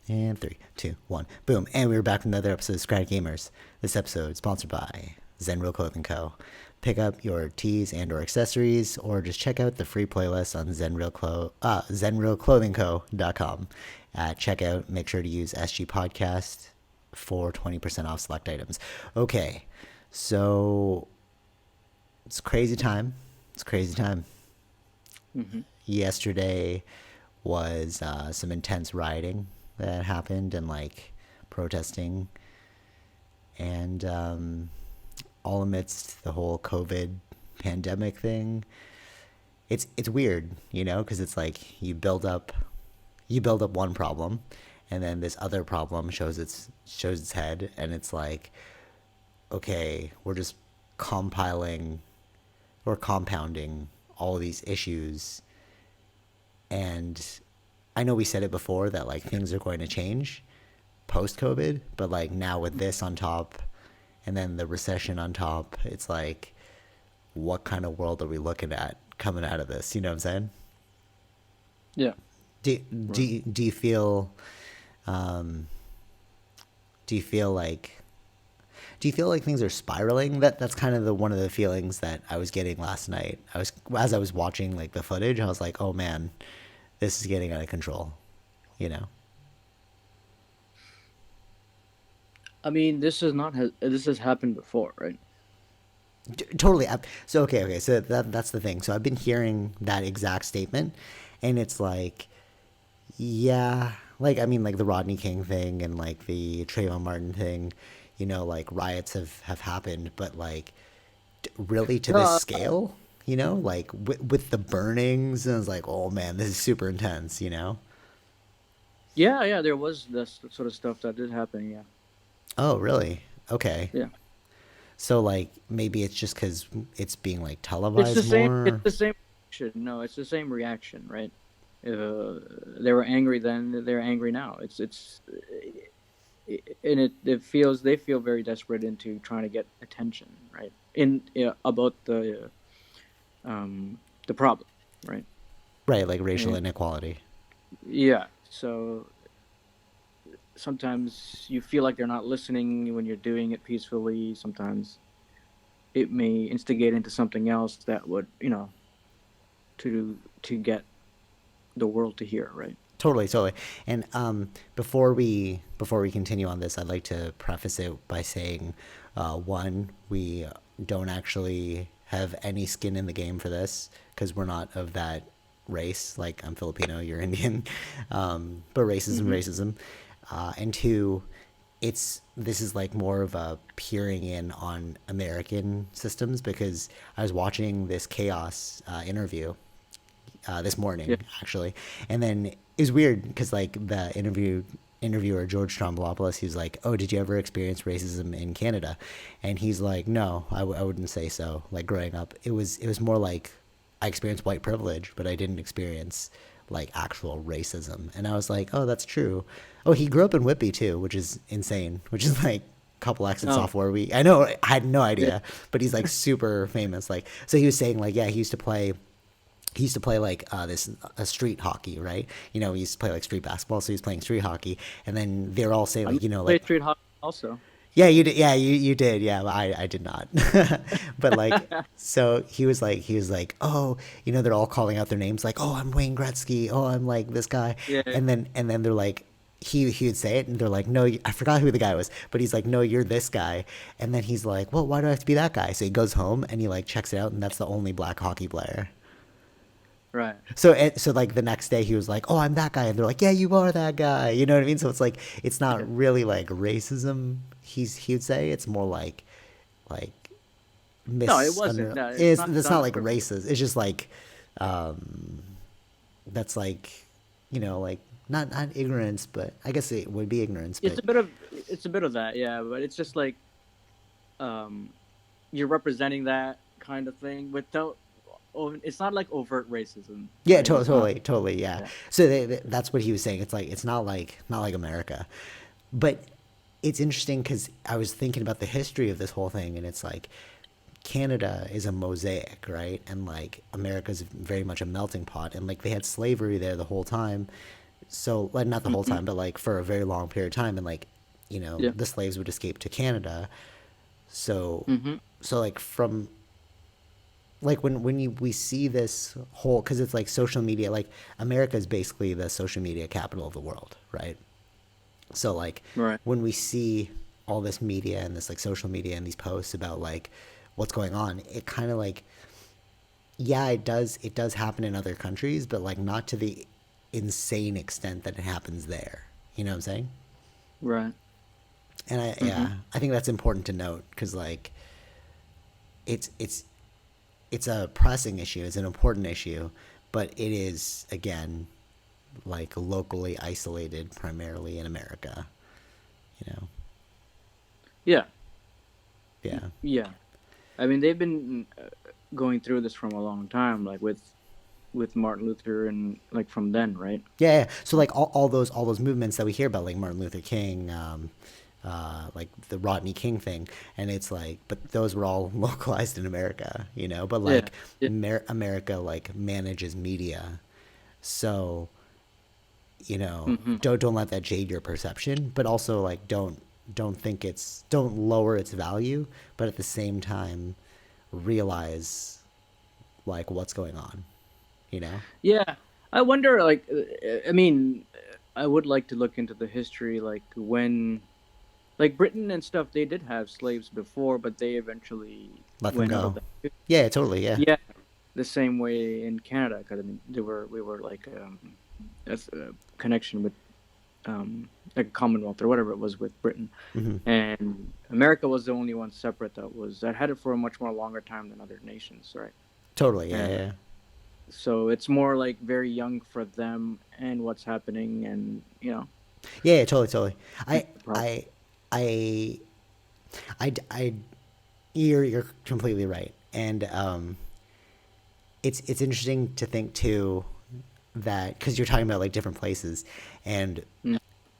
And 3, 2, 1, boom. And we're back with another episode of Socratic Gamers. This episode is sponsored by Zenreal Clothing Co. Pick up your tees and or accessories, or just check out the free playlist on ZenrealClothingCo.com. At checkout, make sure to use SG Podcast for 20% off select items. Okay, so it's crazy time. It's crazy time. Mm-hmm. Yesterday was some intense rioting that happened and like protesting, and all amidst the whole COVID pandemic thing. It's weird, because it's like you build up one problem, and then this other problem shows its head, and it's like, okay, we're just compounding all these issues. And I know we said it before that like things are going to change post COVID, but like now with this on top and then the recession on top, it's like, what kind of world are we looking at coming out of this? You know what I'm saying? Yeah. Do Right. you feel do you feel like things are spiraling? That's kind of one of the feelings that I was getting last night. As I was watching like the footage, I was like, oh man, this is getting out of control, you know? I mean, this has happened before, right? Totally. So okay. So that's the thing. So I've been hearing that exact statement, and it's like, yeah, like I mean, like the Rodney King thing and like the Trayvon Martin thing, like riots have happened, but like really to this No. scale, like with the burnings, and it's like, oh man, this is super intense, Yeah, there was this sort of stuff that did happen. Yeah. Oh, really? Okay. Yeah. So like maybe it's just because it's being like It's the televised same. It's more. the same reaction. No, it's the same reaction, right? They were angry then. They're angry now. And it feels they feel very desperate into trying to get attention, right? About the problem, right? Right, like racial And inequality. yeah, so sometimes you feel like they're not listening when you're doing it peacefully. Sometimes it may instigate into something else that would, to get the world to hear, right? Totally. And before we continue on this, I'd like to preface it by saying, one, we don't actually have any skin in the game for this because we're not of that race. Like I'm Filipino, you're Indian, but racism, Mm-hmm. racism, and two, this is like more of a peering in on American systems because I was watching this chaos interview this Yeah. morning actually, and then it was weird because like the interviewer George Stroumboulopoulos, he was like, "Oh, did you ever experience racism in Canada?" And he's like, "No, I wouldn't say so. Like growing up, it was more like I experienced white privilege, but I didn't experience like actual racism." And I was like, "Oh, that's true." Oh, he grew up in Whitby too, which is insane. Which is like couple exits Oh, off where I know I had no yeah. idea, but he's like super famous. Like so he was saying like yeah, he used to play like this a street hockey, right? He used to play like street basketball, so he was playing street hockey, and then they're all saying I like, used to play like, street hockey also. yeah, you did, yeah, you did, yeah, but I did not, but like, so he was like, oh, they're all calling out their names, like, oh, I'm Wayne Gretzky, oh, I'm like this guy, Yeah. and then they're like. He would say it, and they're like, "No, I forgot who the guy was," but he's like, "No, you're this guy," and then he's like, "Well, why do I have to be that guy?" So he goes home and he like checks it out, and that's the only black hockey player. Right. So like the next day he was like, "Oh, I'm that guy," and they're like, "Yeah, you are that guy." You know what I mean? So it's like it's not Yeah. really like racism. He would say it's more like No, it wasn't. misunder. No, it's It's not that's not done like purposely. racist. It's just like that's like like not ignorance, but I guess it would be ignorance. But It's a bit of that, yeah. But it's just like um, you're representing that kind of thing without. Oh, it's not like overt racism, yeah, right? It's not. totally, yeah. Yeah. So that's what he was saying. It's like it's not like America, but it's interesting because I was thinking about the history of this whole thing, and it's like Canada is a mosaic, right? And like America's very much a melting pot, and like they had slavery there the whole time, So like not the whole Hmm. time, but like for a very long period of time, and like Yeah. the slaves would escape to Canada. So Hmm. like from like we see this whole, because it's like social media, like America is basically the social media capital of the world, right? So like Right. when we see all this media and this like social media and these posts about like what's going on, it kind of like, yeah, it does happen in other countries, but like not to the insane extent that it happens there. You know what I'm saying? Right. And Hmm. I think that's important to note, because like it's it's it's a pressing issue, it's an important issue, but it is again like locally isolated primarily in America. You know? Yeah. Yeah. Yeah. I mean, they've been going through this from a long time, like with Martin Luther and like from then, right? Yeah, yeah. So Um, like all those movements that we hear about, like Martin Luther King, like the Rodney King thing, and it's like, but those were all localized in America, you know. But yeah. like Yeah. America like manages media, so Hmm. don't let that jade your perception, but also like don't think don't lower its value, but at the same time realize like what's going on, you know. Yeah. I wonder, like, I mean, I would like to look into the history, like when, like Britain and stuff, they did have slaves before, but they eventually Let them went out of go. that too. Yeah, totally. Yeah. Yeah. The same way in Canada, because I mean, we were like a connection with like Commonwealth or whatever it was with Britain, Hmm. and America was the only one separate that had it for a much more longer time than other nations, right? Totally. Yeah, And yeah. so it's more like very young for them and what's happening, and Yeah, yeah, totally, totally. I, problem. I, I, I, you're completely right, and it's interesting to think too that, because you're talking about like different places, and Mm.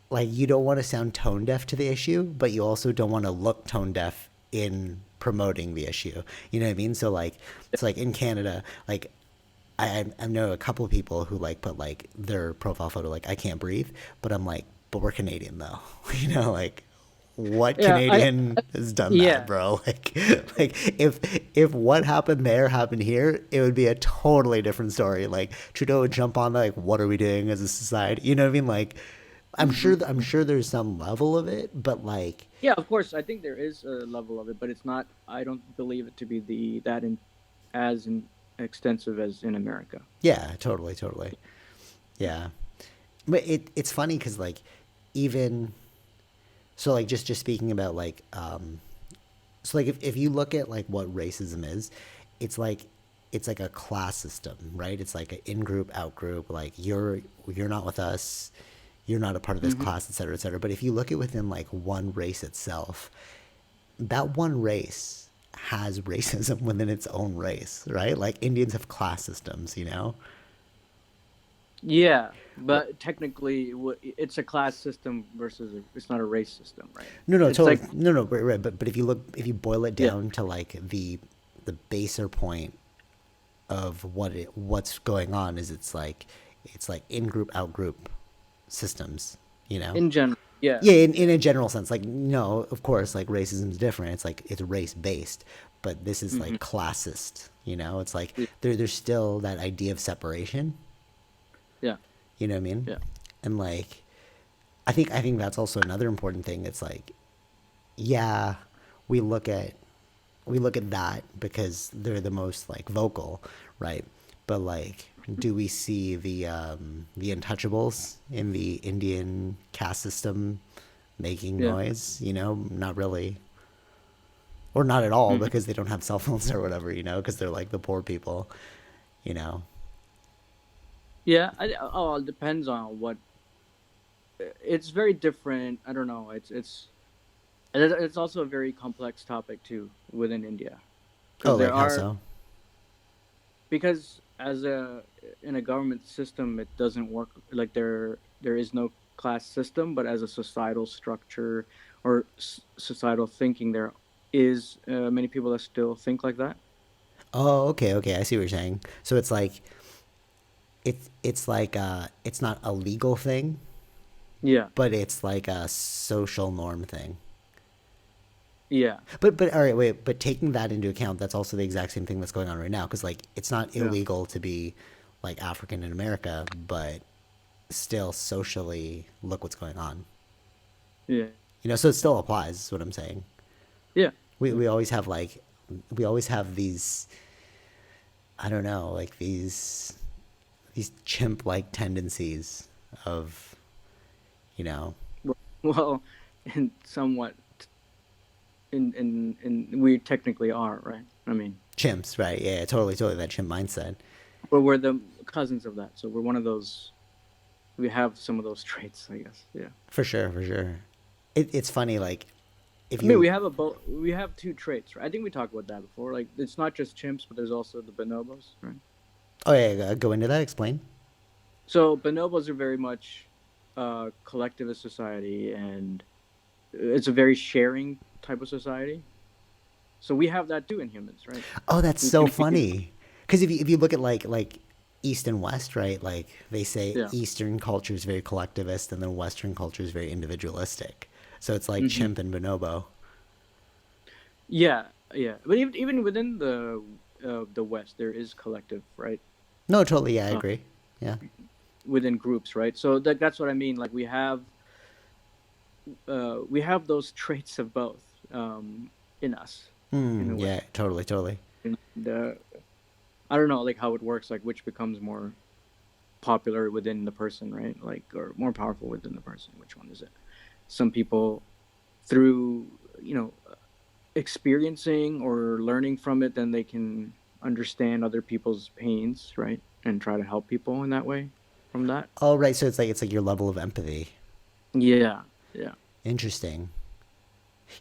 like you don't want to sound tone deaf to the issue, but you also don't want to look tone deaf in promoting the issue. You know what I mean? So like, it's like in Canada, like I know a couple of people who like put like their profile photo like I can't breathe, but I'm like, but we're Canadian though, like what Yeah, Canadian has done that, yeah. bro? Like if what happened there happened here, it would be a totally different story. Like Trudeau would jump on like, what are we doing as a society? You know what I mean? Like I'm Hmm. sure there's some level of it, but like Yeah, of course. I think there is a level of it, but it's not. I don't believe it to be as extensive as in America. yeah, totally, totally, yeah. But it's funny because like even so like just speaking about like so like if you look at like what racism is, it's like it's like a class system, right? It's like an in group out group, like you're not with us, you're not a part of this Hmm. class, et cetera, et cetera. But if you look at within like one race itself, that one race has racism within its own race, right? Like Indians have class systems, you know. Yeah, but technically, it's a class system versus it's not a race system, right? No, no, It's totally. like, No, no, right, right. But if you look, if you boil it yeah, down to like the baser point of what's going on, is it's like in group out group systems, you know. in general, yeah, Yeah, in yeah. a general sense, like no, of course, like racism is different. It's like it's race based, but this is Hmm. like classist. You know, it's like Yeah, there's still that idea of separation. yeah, You know what I mean? yeah. And like I think that's also another important thing. It's like yeah, we look at we look at that because they're the most like vocal, right? But like, do we see the Untouchables in the Indian caste system making Yeah. noise? You know, not really, or not at all, Hmm. because they don't have cell phones or whatever. You know, because they're like the poor people. You know. Yeah, oh, it depends on what. It's very different. I don't know. It's also a very complex topic too within India, Oh, because like how so? because as a in a government system, it doesn't work like there is no class system, but as a societal structure or societal thinking, there is many people that still think like that. Oh, okay, okay. I see what you're saying. So it's like it's like it's not a legal thing, Yeah, but it's like a social norm thing. yeah, But all right, wait. But taking that into account, that's also the exact same thing that's going on right now. Because like it's not yeah, illegal to be like African in America, but still socially, look what's going on. yeah, You know, so it still applies. Is what I'm saying. yeah, We yeah. we always have like we always have these, I don't know, like these chimp like tendencies of, you know, Well, and somewhat in we technically are, right? I mean, chimps, right? Yeah, totally, totally that chimp mindset. but we're the cousins of that, so we're one of those. We have some of those traits, I guess. Yeah. For sure, for sure. It's funny, like if I mean, you. we have a we have two traits, right? I think we talked about that before. Like, it's not just chimps, but there's also the bonobos, right? Oh yeah, go into that. Explain. So bonobos are very much collectivist society, and it's a very sharing type of society. So we have that too in humans, right? Oh, that's We so can be, funny. Because if you look at like East and West, right? Like they say yeah. Eastern culture is very collectivist, and then Western culture is very individualistic. So it's like Hmm. chimp and bonobo. Yeah, yeah. But even within the West, there is collective, right? No, totally. Yeah, I Uh, agree. Yeah. within groups, right? So that's what I mean. Like we have those traits of both in us, in a way. Yeah, totally, totally. And I don't know, like how it works, like which becomes more popular within the person, right? Like, or more powerful within the person. Which one is it? Some people through experiencing or learning from it, then they can understand other people's pains, right? And try to help people in that way from that. Oh, right. So it's like your level of empathy. Yeah, yeah. Interesting.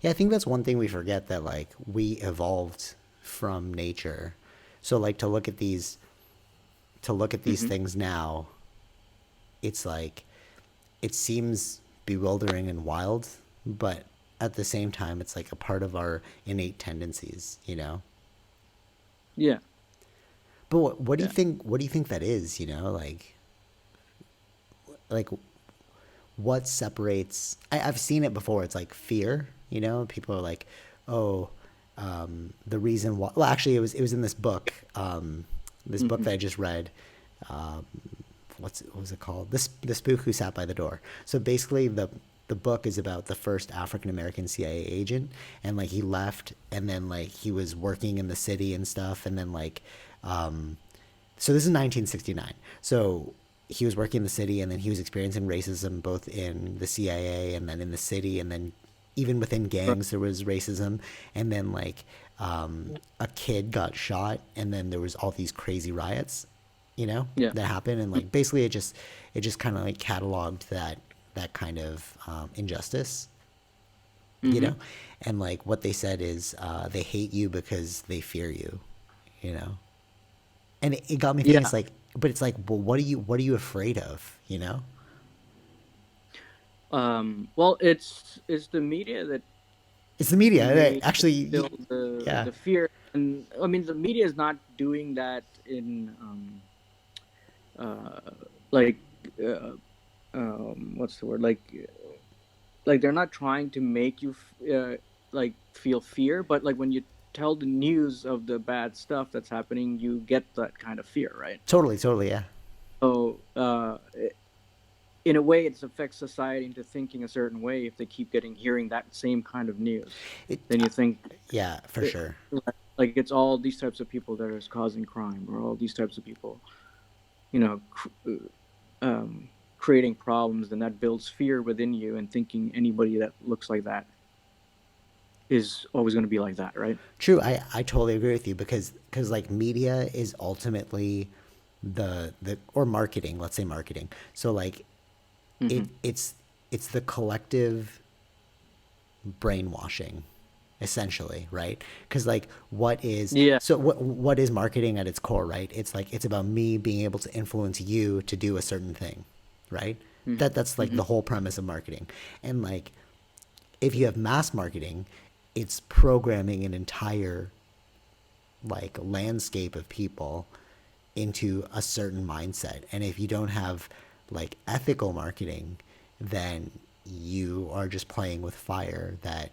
Yeah, I think that's one thing we forget, that like we evolved from nature. So like to look at these Hmm. things now, it's like it seems bewildering and wild, but at the same time it's like a part of our innate tendencies, you know? Yeah, But what do you yeah. think that is, you know? Like what separates, I've seen it before. It's like fear, you know? People are like, oh, the reason why, well actually it was in this book Hmm. that I just read. Um, what was it called? The Spook Who Sat by the Door. So basically, the book is about the first African American CIA agent, and like he left, and then like he was working in the city and stuff, and then like, so this is 1969. So he was working in the city, and then he was experiencing racism both in the CIA and then in the city, and then even within Right. gangs there was racism, and then like a kid got shot, and then there was all these crazy riots, you know, Yeah. that happened, and like basically it just kind of like cataloged that kind of injustice, you Hmm. know, and like what they said is they hate you because they fear you, you know, and it got me thinking. It's Yeah. like, but it's like, well, what are you afraid of, you know? Well, it's the media that It's the media made actually. still the Yeah, the fear, and I mean the media is not doing that in uh like uh, what's the word, like they're not trying to make you like feel fear, but like when you tell the news of the bad stuff that's happening, you get that kind of fear, right? totally, totally, yeah. So in a way it affects society into thinking a certain way. If they keep getting hearing that same kind of news, It, then you think yeah, for it, sure. like it's all these types of people that are causing crime, or all these types of people, you know, creating problems. Then that builds fear within you, and thinking anybody that looks like that is always going to be like that, right? True, I totally agree with you, because like media is ultimately the or marketing, let's say marketing. So like Hmm. it's the collective brainwashing, essentially, right? Because like Yeah. what is marketing at its core, right? It's like it's about me being able to influence you to do a certain thing, right? Hmm. That's like Hmm. the whole premise of marketing. And like if you have mass marketing, it's programming an entire like landscape of people into a certain mindset. And if you don't have like ethical marketing, then you are just playing with fire that,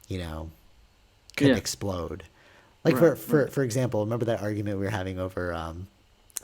you know, could Yeah. explode. Like Right. Right. for example, remember that argument we were having over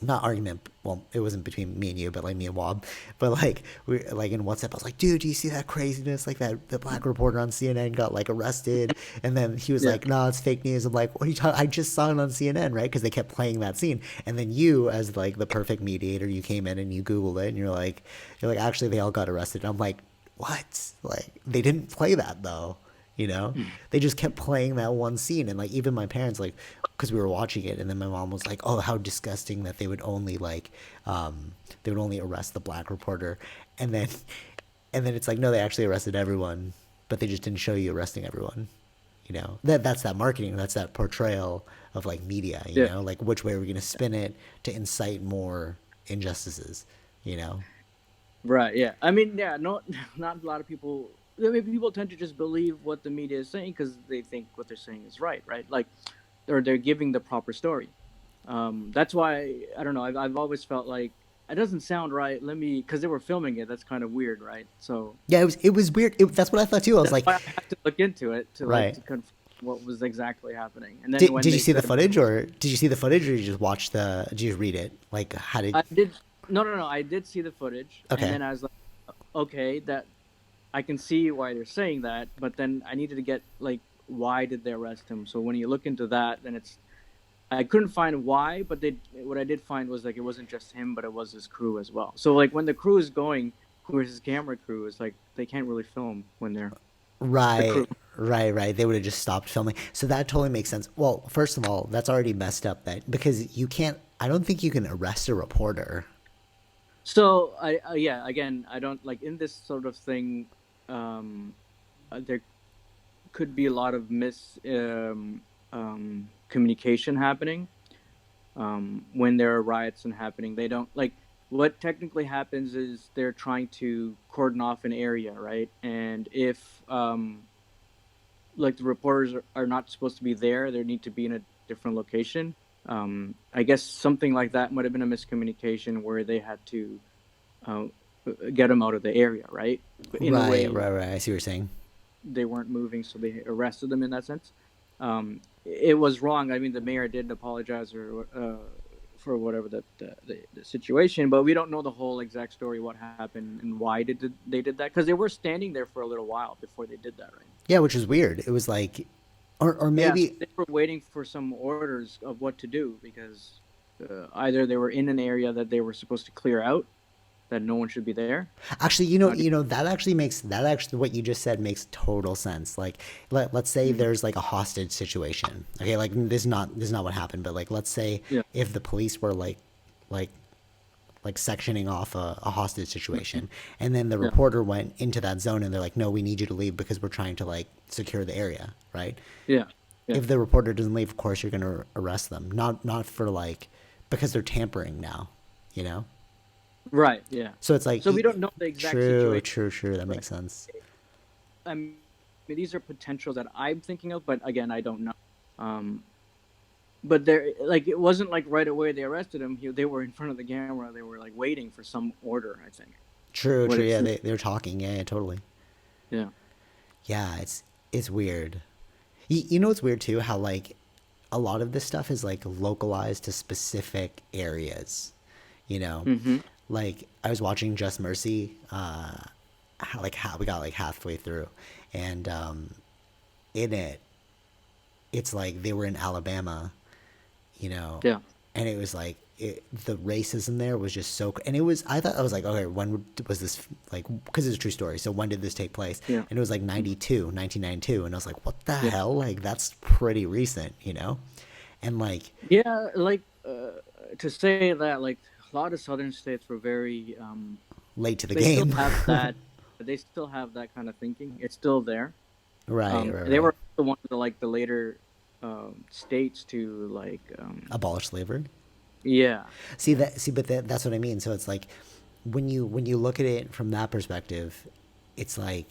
not argument, well, it wasn't between me and you, but like me and Wob, but like we like in WhatsApp, I was like, dude, do you see that craziness? Like that the black reporter on CNN got like arrested, and then he was Yeah. like, no, it's fake news. I'm like, what are you talking? I just saw it on CNN, right? Because they kept playing that scene, and then you, as like the perfect mediator, you came in and you Googled it, and you're like, actually, they all got arrested. And I'm like, what? Like they didn't play that though. You know, they just kept playing that one scene, and like even my parents, like, because we were watching it, and then my mom was like, "Oh, how disgusting that they would only like, they would only arrest the black reporter," and then, and then it's like, no, they actually arrested everyone, but they just didn't show you arresting everyone. You know, that's that marketing, that's that portrayal of like media. You Yeah. know, like which way are we gonna spin it to incite more injustices? You know, Right. Yeah. I mean, yeah. No, not a lot of people. I mean, people tend to just believe what the media is saying because they think what they're saying is right. Right. Like, or they're giving the proper story. That's why I don't know. I've always felt like it doesn't sound right. Let me, because they were filming it. That's kind of weird, right? So yeah, it was weird. That's what I thought too. I was that's like, why I had to look into it to like right. to confirm what was exactly happening. And then Did when you they see the said footage, or did you see the footage, or you just watch the? Did you read it? Like, how did? I did, no, no, no, I did see the footage, and Okay, then I was like, okay, that I can see why they're saying that, but then I needed to get like why did they arrest him? So when you look into that, then it's I couldn't find why, but they what I did find was like it wasn't just him, but it was his crew as well. So like when the crew is going, who is his camera crew, is like they can't really film when they're the right, crew. right. They would have just stopped filming. So that totally makes sense. Well, first of all, that's already messed up. That because you can't. I don't think you can arrest a reporter. So I yeah, again, I don't like in this sort of thing. Um, there could be a lot of communication happening when there are riots and happening. They don't like what technically happens is they're trying to cordon off an area, right? And if like the reporters are not supposed to be there, they need to be in a different location. I guess something like that might have been a miscommunication where they had to uh, get them out of the area, right? But in a way, Right. I see what you're saying. they weren't moving, so they arrested them in that sense. It was wrong. I mean, the mayor did apologize or for whatever the situation, but we don't know the whole exact story, what happened and why they did that, because they were standing there for a little while before they did that, right? Yeah, which was weird. It was like, or Yeah, so maybe they were waiting for some orders of what to do because either they were in an area that they were supposed to clear out, that no one should be there. actually, that actually what you just said makes total sense. Like, let's say Mhm. there's like a hostage situation. Okay, like this is not what happened, but like let's say Yeah. if the police were like like sectioning off a hostage Mhm. situation, and then the Yeah. reporter went into that zone, and they're like, no, we need you to leave because we're trying to like secure the area, right? Yeah. Yeah. If the reporter doesn't leave, of course you're going to arrest them. Not for like because they're tampering now, you know. Right. Yeah. So it's like So we don't know the exact true, situation, true, true. That but makes sense. I mean, these are potentials that I'm thinking of, but again, I don't know. Um, but there, like, it wasn't like right away they arrested him. They were in front of the camera. They were like waiting for some order, I think. True, What true. it's, Yeah, they're talking. Yeah, totally. yeah. Yeah, it's weird. You know what's weird too? How like a lot of this stuff is like localized to specific areas. You know, Mm-hmm. like I was watching Just Mercy. We got like halfway through, and in it, it's like they were in Alabama, you know, Yeah. and it was like the racism there was just so. And it was I thought I was like, okay, when was this like? Because it's a true story. So when did this take place? Yeah. And it was like 1992, and I was like, what the Yeah. hell? Like that's pretty recent, you know, and like Yeah. Like, to say that, like, a lot of southern states were very, late to the they still game. have that, they still have that kind of thinking. It's still there. They Right. were the one of the like the later states to like Abolish slavery. yeah. But that's what I mean. So it's like when you look at it from that perspective, it's like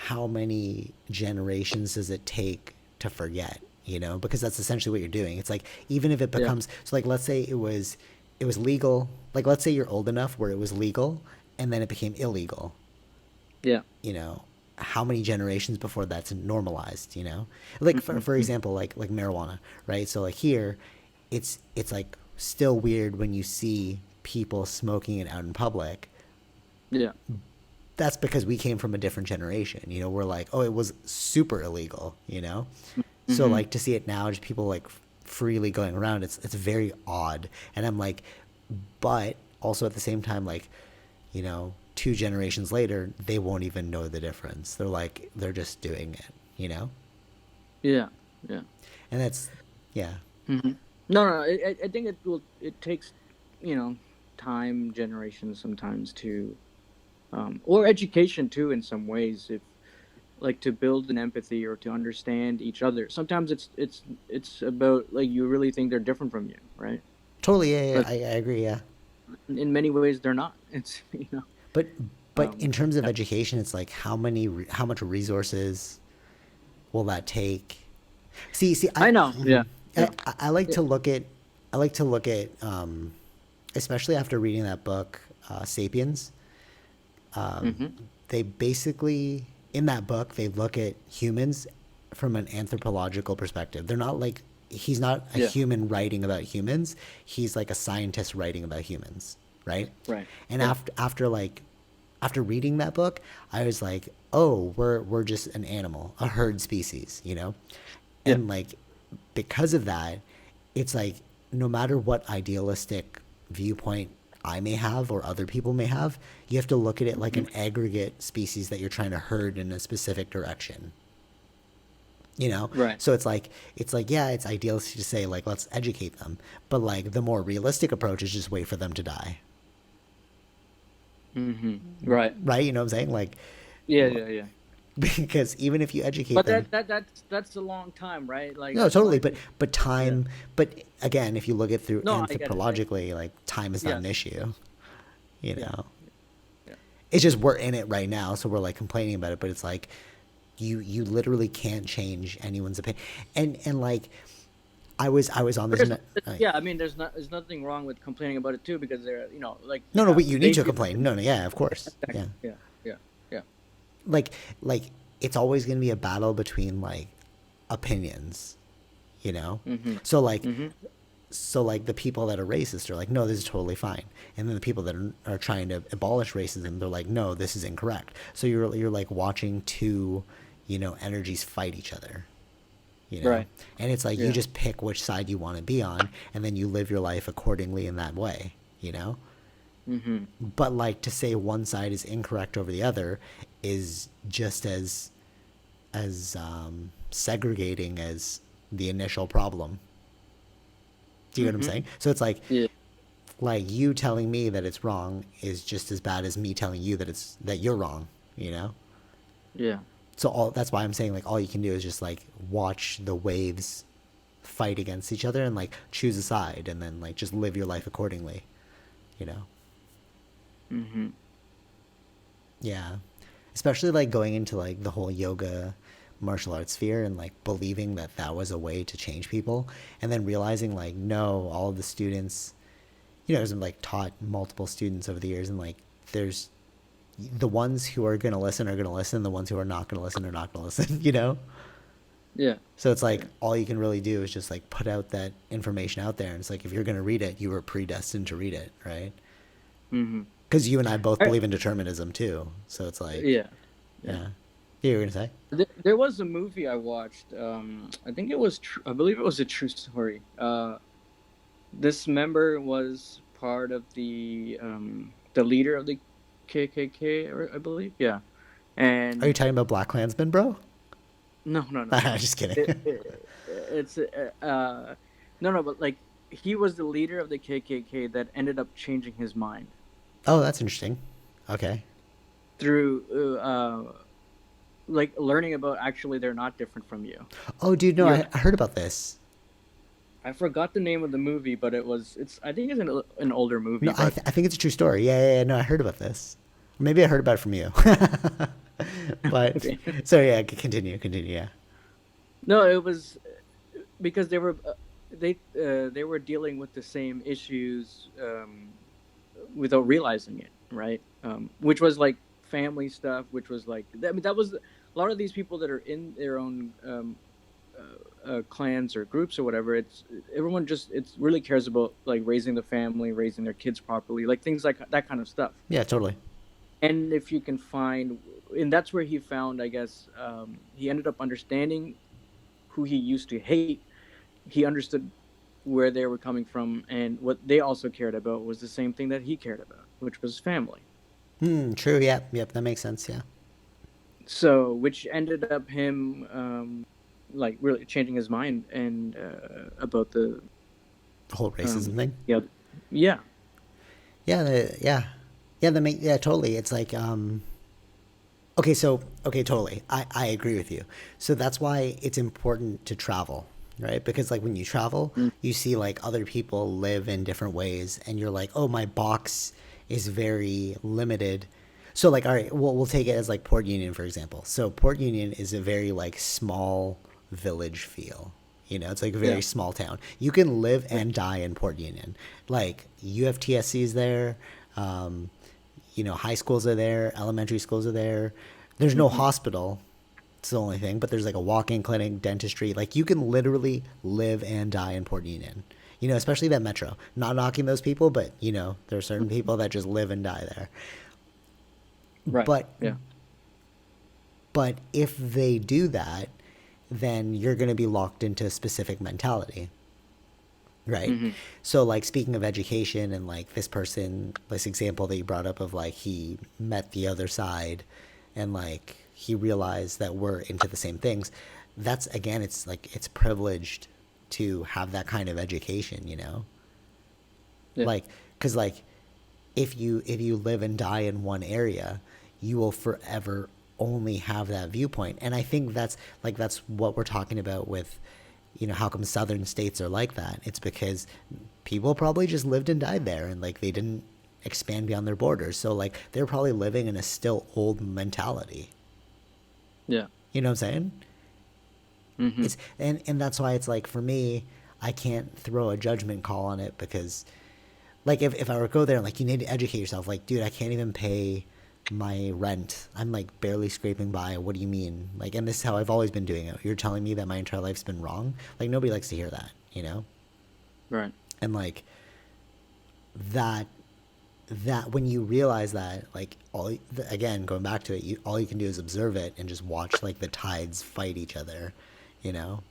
how many generations does it take to forget? you know, because that's essentially what you're doing. It's like, even if it Yeah. becomes, so like, let's say it was legal. Like, let's say you're old enough where it was legal and then it became illegal, Yeah. you know, how many generations before that's normalized, you know? Like, for Mm-hmm. example, like marijuana, right? So like here, it's like still weird when you see people smoking it out in public. Yeah. That's because we came from a different generation, you know? We're like, oh, it was super illegal, you know? So Mm-hmm. like to see it now, just people like freely going around, it's very odd. And I'm like, but also at the same time, like, you know, 2 generations later, they won't even know the difference. They're like, they're just doing it, you know? Yeah. Yeah. And that's, yeah, Mm-hmm. No, no, I think it will. It takes, you know, time, generations sometimes to, or education too, in some ways, if like to build an empathy or to understand each other. Sometimes it's about like you really think they're different from you, right? totally, yeah, yeah, But I agree, yeah. in many ways they're not. It's But in terms of yeah. education, it's like how much resources will that take? See, I know. Yeah. I, Yeah. I like Yeah. to look at, I like to look at, especially after reading that book, *Sapiens*. Mm-hmm. They basically, in that book, they look at humans from an anthropological perspective. They're not like, he's not a Yeah. human writing about humans. He's like a scientist writing about humans, right? Right. And Yeah. after reading that book, I was like, oh, we're just an animal, a herd species, you know? Yeah. And like, because of that, it's like, no matter what idealistic viewpoint I may have or other people may have, you have to look at it like Mm-hmm. an aggregate species that you're trying to herd in a specific direction, you know? Right. So it's like, yeah, it's idealistic to say like, let's educate them, but like the more realistic approach is just wait for them to die, Mm-hmm. Right. right? You know what I'm saying? Like, Yeah. Yeah. Yeah. because even if you educate But them, that's a long time, right? Like no, that's totally. why. But Yeah. time. But again, if you look at through No, I get it. anthropologically, like time is not an Yes. issue. You Yeah. know, Yeah. it's just we're in it right now, so we're like complaining about it. But it's like you literally can't change anyone's opinion. And like I was on this. Yeah, I mean, there's nothing wrong with complaining about it too, because they're, like, No, no, you need they to feel complain. No, no, yeah, of course, yeah. exactly. Yeah, yeah, yeah. Like it's always gonna be a battle between like opinions, you know. Mm-hmm. So like Mm-hmm. the people that are racist are like, no, this is totally fine, and then the people that are trying to abolish racism, they're like, no, this is incorrect. So you're like watching two, you know, energies fight each other, you know. Right. And it's like you Yeah. just pick which side you want to be on, and then you live your life accordingly in that way, you know. Mm-hmm. But like to say one side is incorrect over the other is just as segregating as the initial problem. Do you get what I'm Mm-hmm. saying? So it's Yeah. like you telling me that it's wrong is just as bad as me telling you that you're wrong, you know? Yeah. So that's why I'm saying like all you can do is just like watch the waves fight against each other and like choose a side and then like just live your life accordingly, you know? Mm-hmm. Yeah. Especially like going into like the whole yoga martial arts sphere and like believing that that was a way to change people and then realizing like no, all of the students, you know, I've like taught multiple students over the years and like there's the ones who are going to listen, the ones who are not going to listen are not going to listen, you know? Yeah. So it's like Yeah. all you can really do is just like put out that information out there and it's like if you're going to read it, you were predestined to read it, right? Mm-hmm. Because you and I both I, believe in determinism too. So it's like, yeah. Yeah. yeah. You were going to say? There was a movie I watched. I think it was. I believe it was a true story. This member was part of the leader of the KKK, I believe. Yeah, Are you and talking about Black Klansman, bro? no, no, no, no. Just kidding. It's no, no, but like he was the leader of the KKK that ended up changing his mind Oh, that's interesting. Okay. through like learning about actually they're not different from you. Oh, dude, no, You're I heard about this. I forgot the name of the movie, but it's I think it's an older movie, No, but I think it's a true story. Yeah, yeah, yeah, no, I heard about this. Maybe I heard about it from you. But okay. so yeah, continue, yeah. No, because they were dealing with the same issues without realizing it, right? Which was like family stuff, which was like, I mean, that was a lot of these people that are in their own clans or groups or whatever. It's everyone just it's really cares about like raising the family, raising their kids properly, like things like that kind of stuff. Yeah, totally. And if you can find, and that's where he found, I guess, he ended up understanding who he used to hate. He understood where they were coming from, and what they also cared about was the same thing that he cared about, which was family. True. Yep. Yep. That makes sense. Yeah. So, which ended up him like really changing his mind and about the The whole racism thing. yeah, yeah. Yeah. Yeah. Yeah. Yeah. Totally. It's like okay. So okay. Totally. I agree with you. So that's why it's important to travel, right? Because like when you travel, Mm, you see like other people live in different ways, and you're like, oh, my box is very limited. So like, all right, we'll take it as like Port Union for example. So Port Union is a very like small village feel. You know, it's like a yeah, very small town. You can live yeah. and die in Port Union. Like you have TSCs there. Um, you know, high schools are there, elementary schools are there. There's no Hmm. hospital. It's the only thing, but there's like a walk-in clinic, dentistry. Like you can literally live and die in Port Union. You know, especially that metro. Not knocking those people, but you know, there are certain people that just live and die there. Right. But Yeah. but if they do that, then you're going to be locked into a specific mentality. Right. Hmm. So like speaking of education and like this person, this example that you brought up of like he met the other side and like he realized that we're into the same things. That's again, it's like it's privileged to have that kind of education, you know? Yeah. Like cuz like if you live and die in one area, you will forever only have that viewpoint. And I think that's what we're talking about with, you know, how come southern states are like that. It's because people probably just lived and died there, and like they didn't expand beyond their borders, so like they're probably living in a still old mentality. Yeah. You know what I'm saying? Hmm. It's and that's why it's like for me, I can't throw a judgment call on it because like if I were to go there and like you need to educate yourself, like dude, I can't even pay my rent. I'm like barely scraping by. What do you mean? Like, and this is how I've always been doing it. You're telling me that my entire life's been wrong? Like nobody likes to hear that, you know? Right. And like that that when you realize that like all again going back to it, you all you can do is observe it and just watch like the tides fight each other, you know?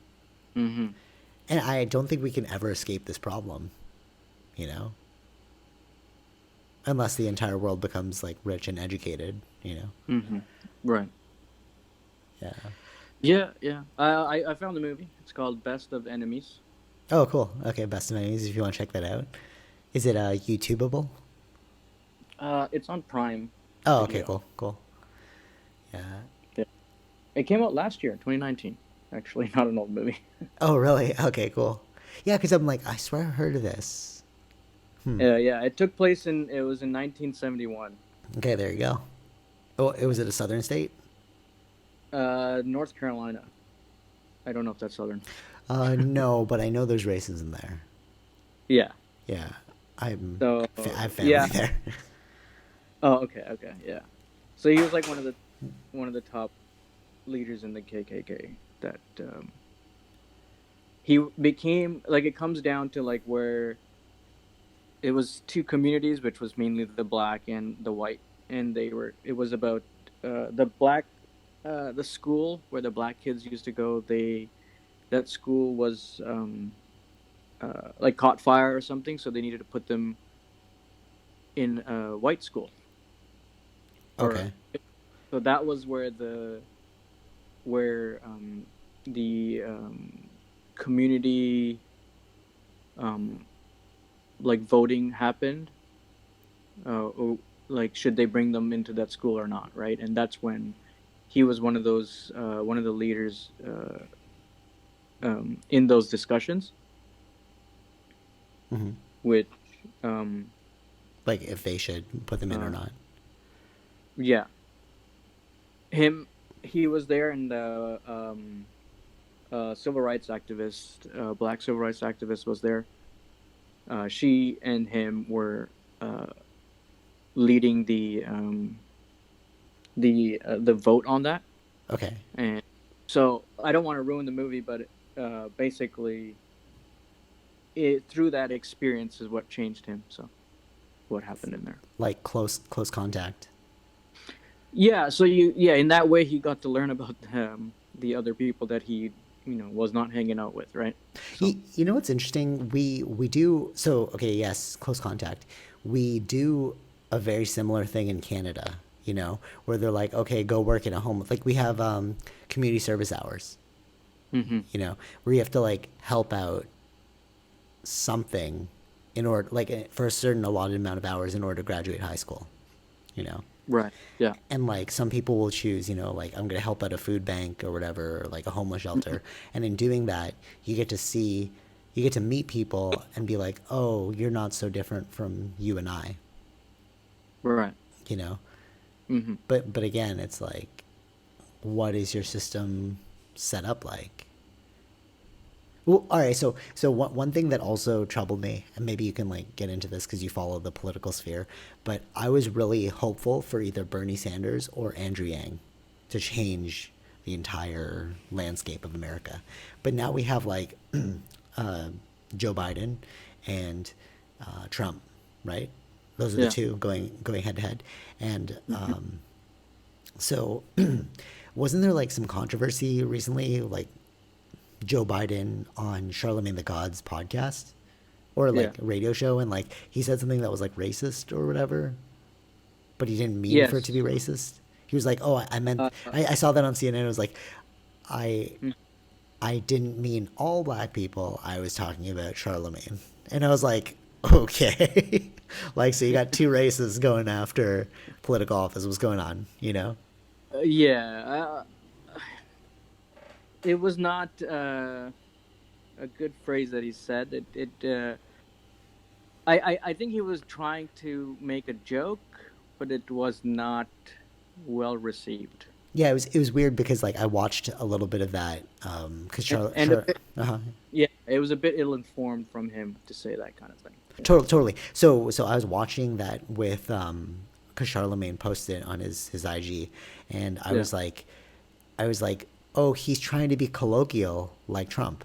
Hmm. And I don't think we can ever escape this problem, you know? Unless the entire world becomes like rich and educated, you know. Hmm. Right. Yeah. Yeah. Yeah. I found the movie. It's called Best of Enemies. Oh, cool. Okay, best of enemies. If you want to check that out, is it YouTubeable? It's on Prime Oh, okay, Video. cool, cool. Yeah. Yeah. It came out last year, 2019. Actually, not an old movie. Oh, really? Okay, cool. Yeah, because I'm like, I swear I heard of this. Yeah, it took place in it was in 1971. Okay, there you go. Oh, it was at a southern state. North Carolina. I don't know if that's southern. No, but I know there's racism there. Yeah. Yeah, So I have family yeah. there. Oh, okay, okay, yeah. So he was like one of the top leaders in the KKK. That he became like it comes down to like where it was two communities, which was mainly the black and the white, and they were it was about the black the school where the black kids used to go. They that school was like caught fire or something, so they needed to put them in a white school. Or Okay. so that was where the community um, like voting happened. Or, like, should they bring them into that school or not? Right, and that's when he was one of the leaders in those discussions, Hmm. which um, Like if they should put them in or uh, not. yeah, him he was there, and civil rights activist, black civil rights activist, was there. She and him were uh, leading the vote on that. Okay. And so I don't want to ruin the movie, but basically, through that experience is what changed him. So what happened in there? Like close contact. Yeah. So yeah, in that way, he got to learn about the other people that he was not hanging out with, right? So You know what's interesting? We do so okay, yes, close contact. We do a very similar thing in Canada, you know, where they're like, okay, go work in a home. Like we have community service hours, hmm you know, where you have to like help out something in order like for a certain allotted amount of hours in order to graduate high school, you know. right, yeah, And like some people will choose, you know, like I'm going to help at a food bank or whatever, or like a homeless shelter. And in doing that, you get to see, you get to meet people and be like, oh, you're not so different from you and I, right. you know. hmm But again, it's like, what is your system set up like? Well, all right. So one thing that also troubled me, and maybe you can like get into this because you follow the political sphere, but I was really hopeful for either Bernie Sanders or Andrew Yang to change the entire landscape of America. But now we have like uh, Joe Biden and Trump, right? Those are the Yeah. two going head to head, and hmm so wasn't there like some controversy recently, like Joe Biden on Charlemagne the God's podcast or Yeah. like radio show, and like he said something that was like racist or whatever, but he didn't mean for it to be Yes. racist. He was like, "Oh, I meant." Uh, I saw that on CNN. It was like, "I mm, I didn't mean all black people. I was talking about Charlemagne," and I was like, "Okay." Like, so you got two races going after political office. What's going on? You know? yeah. It was not a good phrase that he said. I think he was trying to make a joke, but it was not well received. Yeah, it was weird because like I watched a little bit of that because And a bit, yeah, it was a bit ill-informed from him to say that kind of thing. Yeah. totally. So I was watching that with because Charlemagne posted it on his IG, and Yeah. I was like, oh, he's trying to be colloquial like Trump.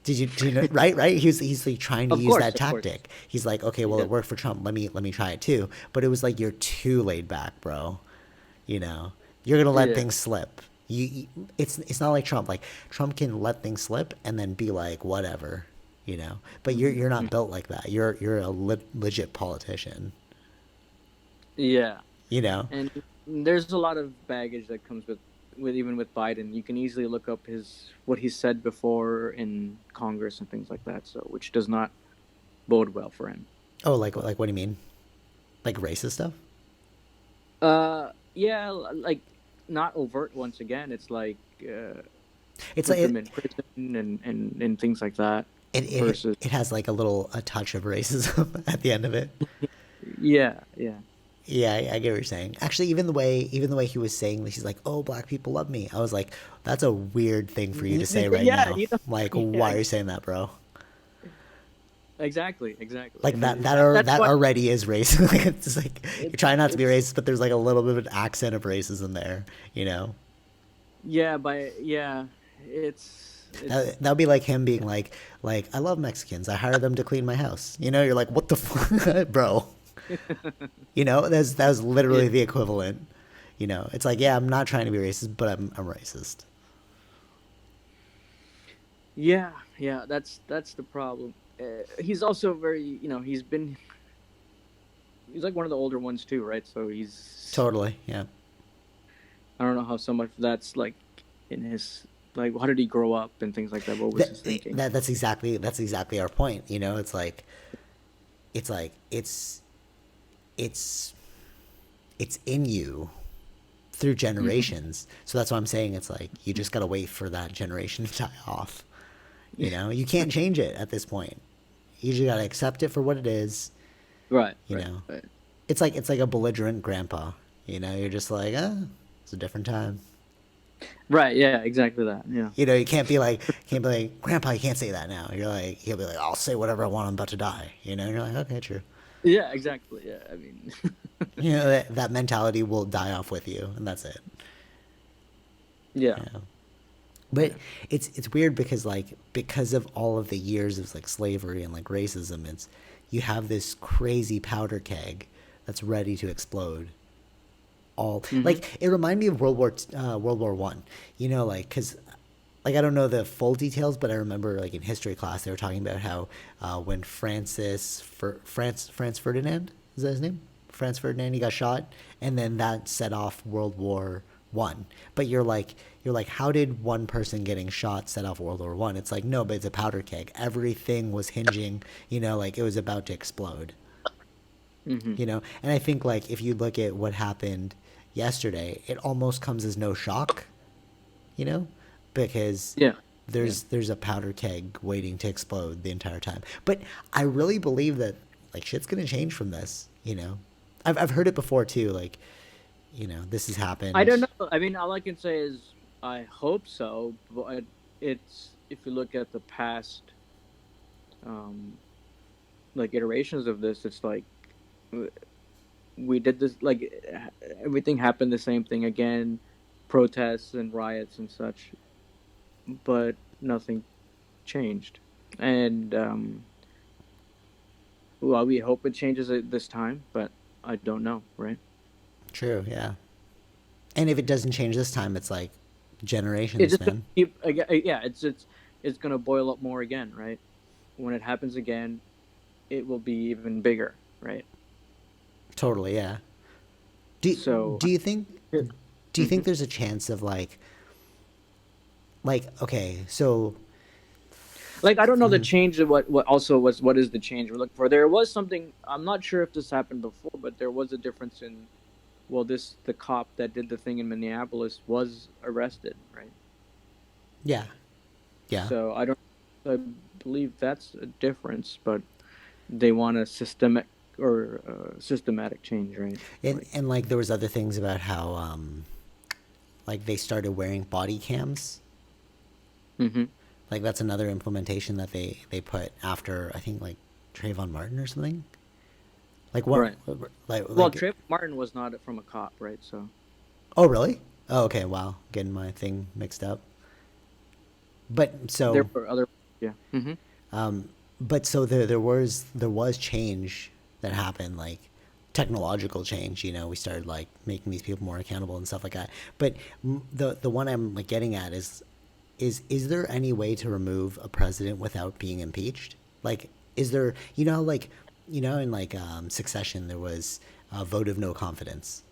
Did you know? Right. He's like trying to Of use course, that of course. tactic. He's like, okay, well, Yeah. it worked for Trump. Let me try it too. But it was like you're too laid back, bro. You know, you're gonna let Yeah. things slip. It's not like Trump. Like Trump can let things slip and then be like whatever, you know. But you're hmm not built like that. You're a legit politician, Yeah. you know. And there's a lot of baggage that comes with even with Biden. You can easily look up his what he said before in Congress and things like that. So which does not bode well for him. Oh, But like what do you mean? Like racist stuff? yeah, like not overt. Once again, it's like It's like put them in prison and things like that. Versus, it has like a touch of racism at the end of it. yeah, yeah, Yeah, I get what you're saying. Actually, even the way he was saying this, he's like, "Oh, black people love me." I was like, "That's a weird thing for you to say right yeah, now." Like, yeah, why are you saying that, bro? exactly, exactly. Like And that's that what already is racist. Like, it's like you're trying not to be it's racist, but there's like a little bit of an accent of racism there. You know, yeah, it's that would be like him being like I love Mexicans. I hire them to clean my house. You know, you're like, what the fuck, bro? You know, that was yeah, literally the equivalent. You know, it's like, yeah, I'm not trying to be racist, but I'm racist. yeah, yeah. That's the problem. He's also very, he's like one of the older ones too, right? So he's Totally, yeah. I don't know how so much of that's like in his like how did he grow up and things like that. What was That, his thinking? that's exactly our point. You know, it's like it's it's in you through hmm generations. So that's why I'm saying it's like you just gotta wait for that generation to die off. You know, you can't change it at this point. You just gotta accept it for what it is. Right, You right, know, right. it's like a belligerent grandpa. You know, you're just like, ah, it's a different time. Right. Yeah. Exactly that. Yeah. You know, you can't be like, Grandpa, you can't say that now. You're like, he'll be like, I'll say whatever I want. I'm about to die. You know, and you're like, okay, true. Yeah. Exactly. Yeah. I mean. You know, that mentality will die off with you, and that's it. Yeah. You know? But Yeah. it's weird because like because of all of the years of like slavery and like racism, it's you have this crazy powder keg that's ready to explode. All Mm-hmm. like it reminded me of World War One. You know, like because like I don't know the full details, but I remember like in history class they were talking about how when France Ferdinand, is that his name? France Ferdinand, he got shot, and then that set off World War I. But you're like, how did one person getting shot set off World War One? It's like no, but it's a powder keg. Everything was hinging, you know, like it was about to explode. Mm-hmm. You know, and I think like if you look at what happened yesterday, it almost comes as no shock, you know, because Yeah. Yeah. there's a powder keg waiting to explode the entire time. But I really believe that like shit's gonna change from this. You know, I've heard it before too. Like you know, this has I happened. don't know. I mean, all I can say is I hope so, but it's if you look at the past, um, like iterations of this, it's like we did this like everything happened the same thing again, protests and riots and such, but nothing changed. And well, we hope it changes it this time, but I don't know, right? True, yeah. And if it doesn't change this time, it's like It's generations, just gonna man. keep yeah, it's gonna boil up more again, right? When it happens again, it will be even bigger, right? Totally, yeah. Do So do you think do you hmm think there's a chance of like okay, so like I don't know the change of what also was what is the change we're looking for. There was something I'm not sure if this happened before, but there was a difference in well, this the cop that did the thing in Minneapolis was arrested, right? yeah, yeah. So I don't I believe that's a difference, but they want a systematic change, right? Like And like there was other things about how like they started wearing body cams. hmm Like that's another implementation that they put after I think like Trayvon Martin or something. Like what right. Well, like Trip Martin was not from a cop, right? So oh really? Oh okay, wow. Getting my thing mixed up. But there so were other yeah. but so there was change that happened like technological change, you know, we started like making these people more accountable and stuff like that. But the one I'm like getting at is there any way to remove a president without being impeached? Like is there, you know, like you know in like Succession there was a vote of no confidence,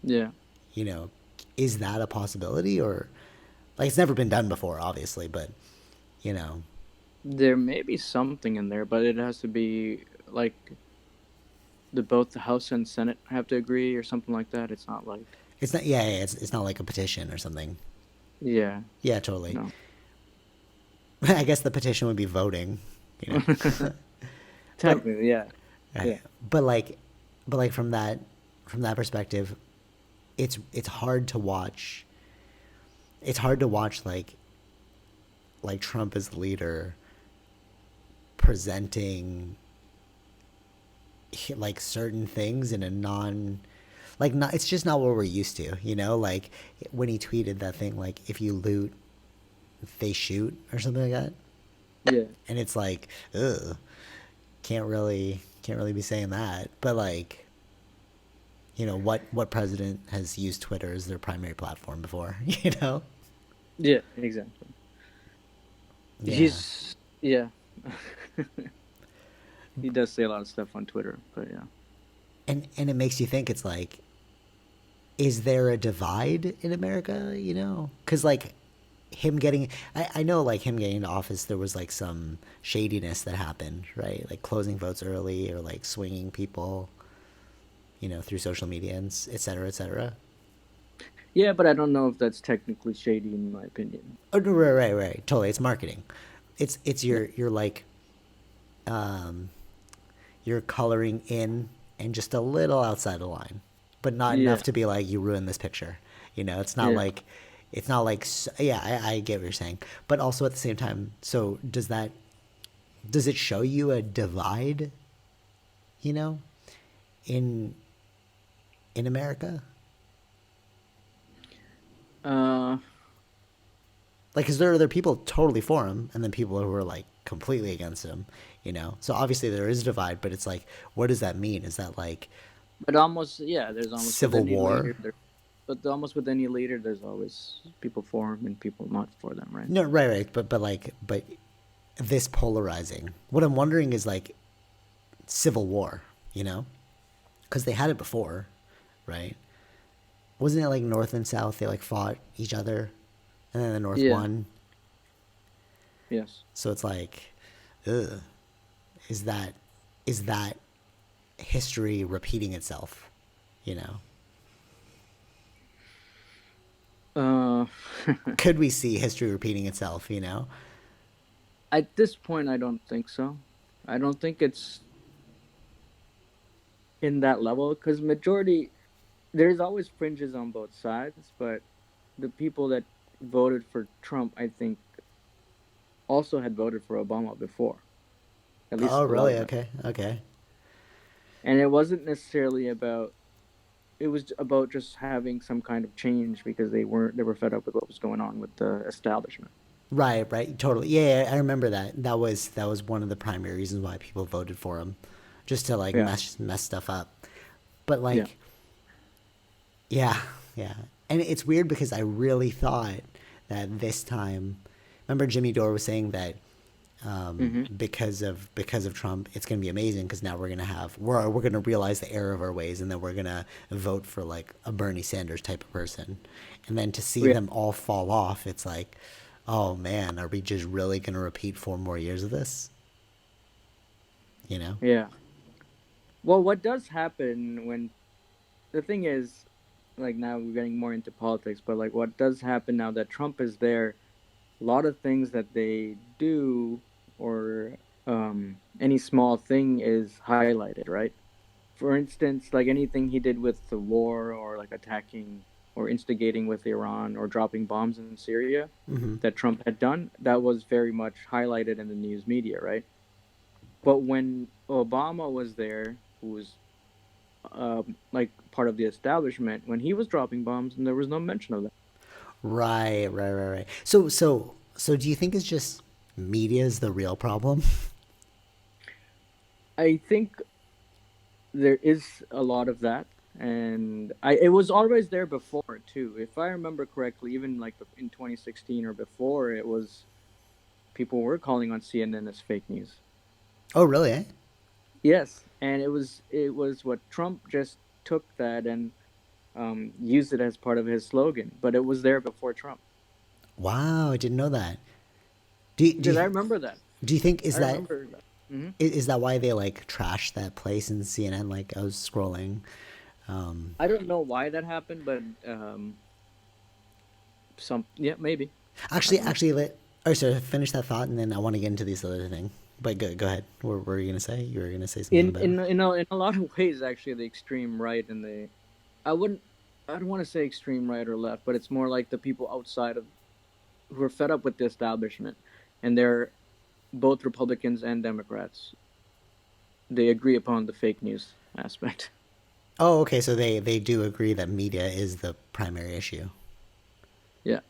Yeah. you know, is that a possibility or like it's never been done before obviously, but you know, There may be something in there, but it has to be like both the House and Senate have to agree or something like that. It's not like it's not yeah, yeah it's not like a petition or something. yeah, Yeah, totally. no. I guess the petition would be voting, you know. But Technically, yeah. Yeah. right. But like from that perspective, it's hard to watch. It's hard to watch like Trump as leader presenting like certain things in a non like not it's just not what we're used to, you know? Like when he tweeted that thing like if you loot, they shoot or something like that. Yeah. And it's like, ugh, can't really be saying that. But like, you know, what president has used Twitter as their primary platform before? You know? Yeah, exactly. Yeah. He's yeah. He does say a lot of stuff on Twitter, but yeah. And it makes you think it's like, is there a divide in America? You know, because like him getting, I know like him getting into office, there was like some shadiness that happened, right? Like closing votes early or like swinging people, you know, through social media and et cetera, et cetera. Yeah, but I don't know if that's technically shady in my opinion. Oh, no, right, right, right. Totally, it's marketing. It's Yeah. you're like you're coloring in and just a little outside the line, but not enough Yeah. to be like you ruined this picture. You know, it's not Yeah. like It's not like yeah, I get what you're saying, but also at the same time, so does it show you a divide, you know, in America? Uh, Like, because there are people totally for him, and then people who are like completely against him, So obviously there is a divide, but it's like, what does that mean? Is that like but almost, yeah, there's almost with civil any leader war? there, but almost with any leader, there's always people for him and people not for them, right? No, right, right, but this polarizing. What I'm wondering is like civil war, because they had it before, right? Wasn't it like North and South? They like fought each other, and then the North Yeah. won. Yes. So it's like, ugh, is that is that history repeating itself? You know, Uh, could we see history repeating itself? at this point, I don't think so. I don't think it's in that level because majority there's always fringes on both sides, but the people that voted for Trump, I think, also had voted for Obama before. At least Oh, a lot really? of them. Okay, okay. And it wasn't necessarily about. It was about just having some kind of change because they were fed up with what was going on with the establishment. Right, right, totally. Yeah, yeah, I remember that. That was one of the primary reasons why people voted for him, just to like Yeah. mess stuff up. But Yeah. like, yeah, yeah. And it's weird because I really thought that this time, remember Jimmy Dore was saying that Mm-hmm. because of Trump, it's going to be amazing because now we're going to realize the error of our ways, and then we're going to vote for like a Bernie Sanders type of person. And then to see Yeah. them all fall off, it's like, oh man, are we just really going to repeat 4 more years of this? You know? Yeah. Well, what does happen when the thing is, like now we're getting more into politics, but like what does happen now that Trump is there, a lot of things that they do or any small thing is highlighted, right? For instance, like anything he did with the war or like attacking or instigating with Iran or dropping bombs in Syria that Trump had done, that was very much highlighted in the news media, right? But when Obama was there, who was like part of the establishment, when he was dropping bombs, and there was no mention of that. Right, right, right, right. So do you think it's just media is the real problem? I think there is a lot of that, and it was always there before too. If I remember correctly, even like in 2016 or before, it was people were calling on CNN as fake news. Oh, really? Eh? Yes, and it was what Trump just took that and used it as part of his slogan, but it was there before Trump. Wow, I didn't know that. Do you, do Because I you, remember that. do you think I remember that. Hmm. is that why they like trashed that place in CNN? Like I was scrolling. I don't know why that happened, but yeah, maybe. I Actually, don't know. actually, or sorry, finish that thought, and then I want to get into these other thing. But go ahead. What were you gonna say? You were gonna say something about. In a lot of ways, actually, the extreme right and the I wouldn't I don't want to say extreme right or left, but it's more like the people outside of who are fed up with the establishment, and they're both Republicans and Democrats. They agree upon the fake news aspect. Oh, okay. So they do agree that media is the primary issue. Yeah.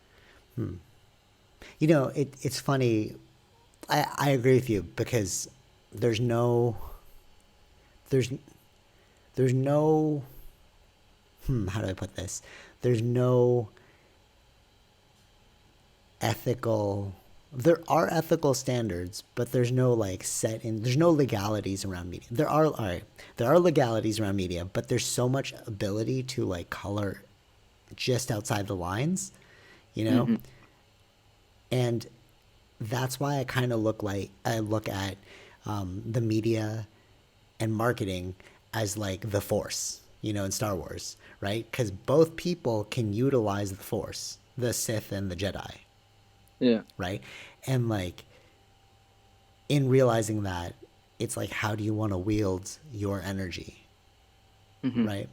It's funny. I agree with you because there's no there's there's no how do I put this? There's no ethical there are ethical standards, but there's no legalities around media. There are legalities around media, but there's so much ability to like color just outside the lines, you know? Hmm. And that's why I look at the media and marketing as like the force, in Star Wars, right? Because both people can utilize the force, the Sith and the Jedi, Yeah. right? And like in realizing that, it's like how do you want to wield your energy, Hmm. right?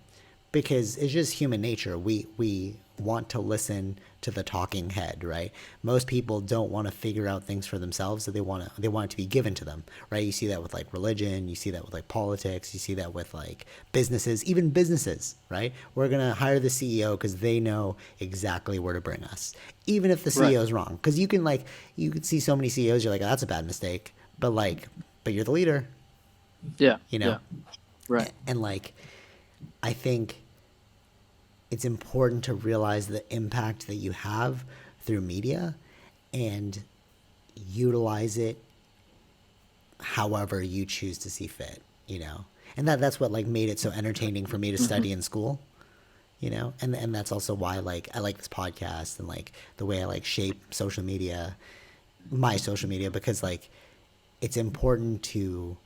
because it's just human nature. We want to listen to the talking head, right? Most people don't want to figure out things for themselves, so they want it to be given to them, right? You see that with like religion, you see that with like politics, you see that with like businesses, even businesses, right? We're gonna hire the CEO because they know exactly where to bring us, even if the Right. CEO is wrong. Because you can see so many CEOs, you're like, oh, that's a bad mistake, but you're the leader, Yeah. you know. Yeah. Right. And like, I think it's important to realize the impact that you have through media and utilize it however you choose to see fit, you know. And that's what like made it so entertaining for me to Hmm. study in school, you know. And that's also why like I like this podcast and like the way I like shape social media, my social media, because like it's important to,